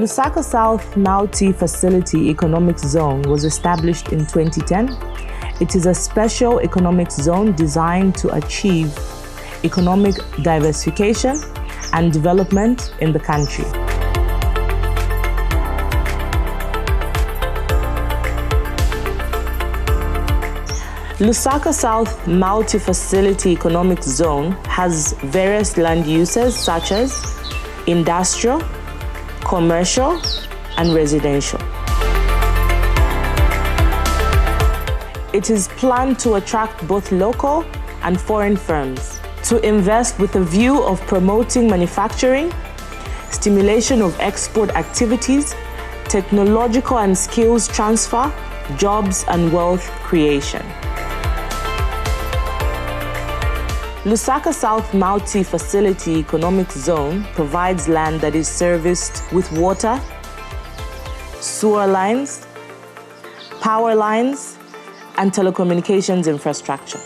Lusaka South Multi-Facility Economic Zone was established in 2010. It is a special economic zone designed to achieve economic diversification and development in the country. Lusaka South Multi-Facility Economic Zone has various land uses such as industrial, commercial, and residential. It is planned to attract both local and foreign firms to invest with a view of promoting manufacturing, stimulation of export activities, technological and skills transfer, jobs and wealth creation. Lusaka South Multi-Facility Economic Zone provides land that is serviced with water, sewer lines, power lines, and telecommunications infrastructure.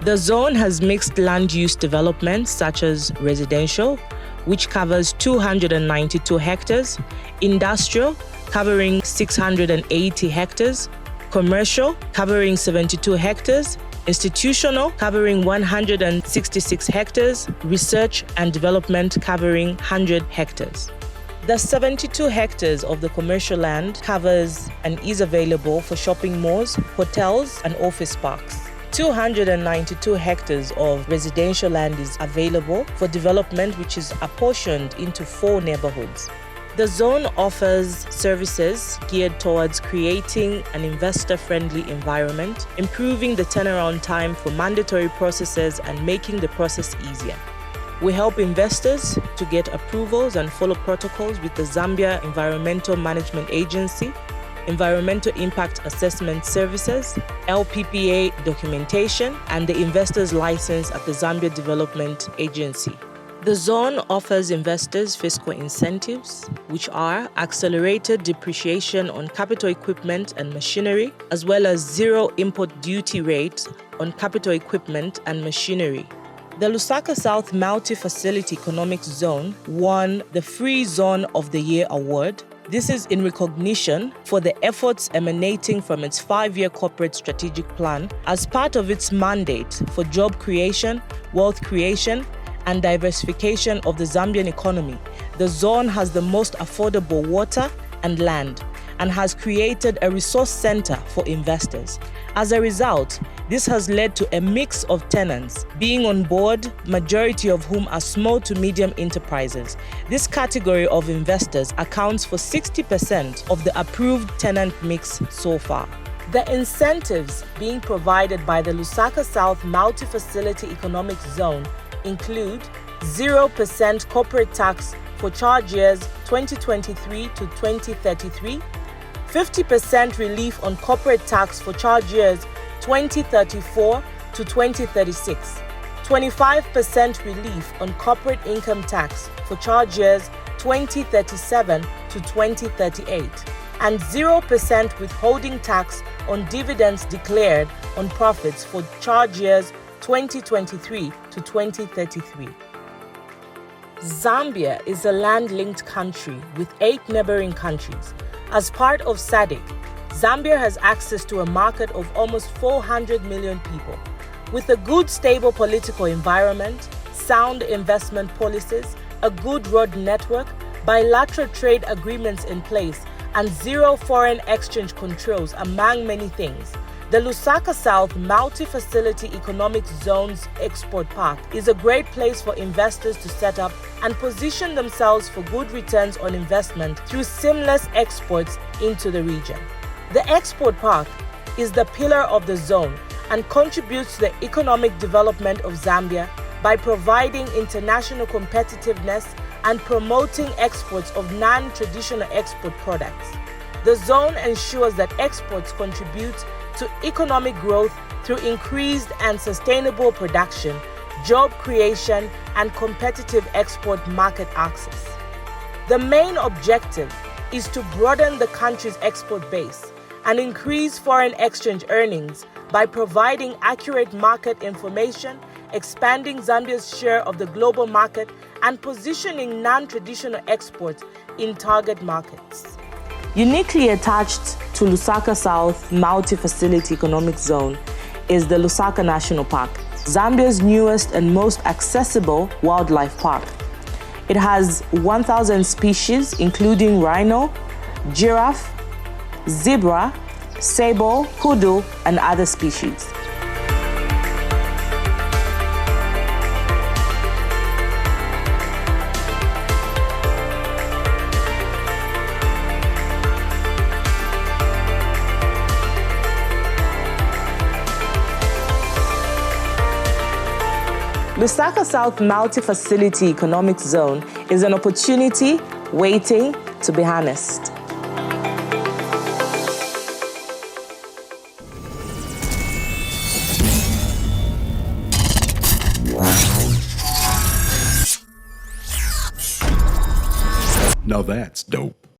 The zone has mixed land use developments such as residential, which covers 292 hectares, industrial, covering 680 hectares, commercial, covering 72 hectares, institutional, covering 166 hectares, research and development, covering 100 hectares. The 72 hectares of the commercial land covers and is available for shopping malls, hotels, and office parks. 292 hectares of residential land is available for development, which is apportioned into 4 neighborhoods. The zone offers services geared towards creating an investor-friendly environment, improving the turnaround time for mandatory processes and making the process easier. We help investors to get approvals and follow protocols with the Zambia Environmental Management Agency, Environmental Impact Assessment Services, LPPA documentation, and the investor's license at the Zambia Development Agency. The zone offers investors fiscal incentives, which are accelerated depreciation on capital equipment and machinery, as well as zero import duty rates on capital equipment and machinery. The Lusaka South Multi-Facility Economic Zone won the Free Zone of the Year award. This is in recognition for the efforts emanating from its 5-year corporate strategic plan as part of its mandate for job creation, wealth creation, and diversification of the Zambian economy. The zone has the most affordable water and land and has created a resource center for investors. As a result, this has led to a mix of tenants being on board, majority of whom are small to medium enterprises. This category of investors accounts for 60% of the approved tenant mix so far. The incentives being provided by the Lusaka South Multi-Facility Economic Zone include 0% corporate tax for charge years 2023 to 2033, 50% relief on corporate tax for charge years 2034 to 2036, 25% relief on corporate income tax for charge years 2037 to 2038, and 0% withholding tax on dividends declared on profits for charge years 2023 to 2033. Zambia is a land-linked country with 8 neighboring countries. As part of SADC, Zambia has access to a market of almost 400 million people. With a good, stable political environment, sound investment policies, a good road network, bilateral trade agreements in place, and zero foreign exchange controls, among many things, the Lusaka South Multi-Facility Economic Zone's Export Park is a great place for investors to set up and position themselves for good returns on investment through seamless exports into the region. The Export Park is the pillar of the zone and contributes to the economic development of Zambia by providing international competitiveness and promoting exports of non-traditional export products. The zone ensures that exports contribute to economic growth through increased and sustainable production, job creation, and competitive export market access. The main objective is to broaden the country's export base and increase foreign exchange earnings by providing accurate market information, expanding Zambia's share of the global market, and positioning non-traditional exports in target markets. Uniquely attached to Lusaka South Multi-Facility Economic Zone is the Lusaka National Park, Zambia's newest and most accessible wildlife park. It has 1,000 species, including rhino, giraffe, zebra, sable, hoodoo, and other species. Lusaka South Multi-Facility Economic Zone is an opportunity waiting to be harnessed. Now that's dope.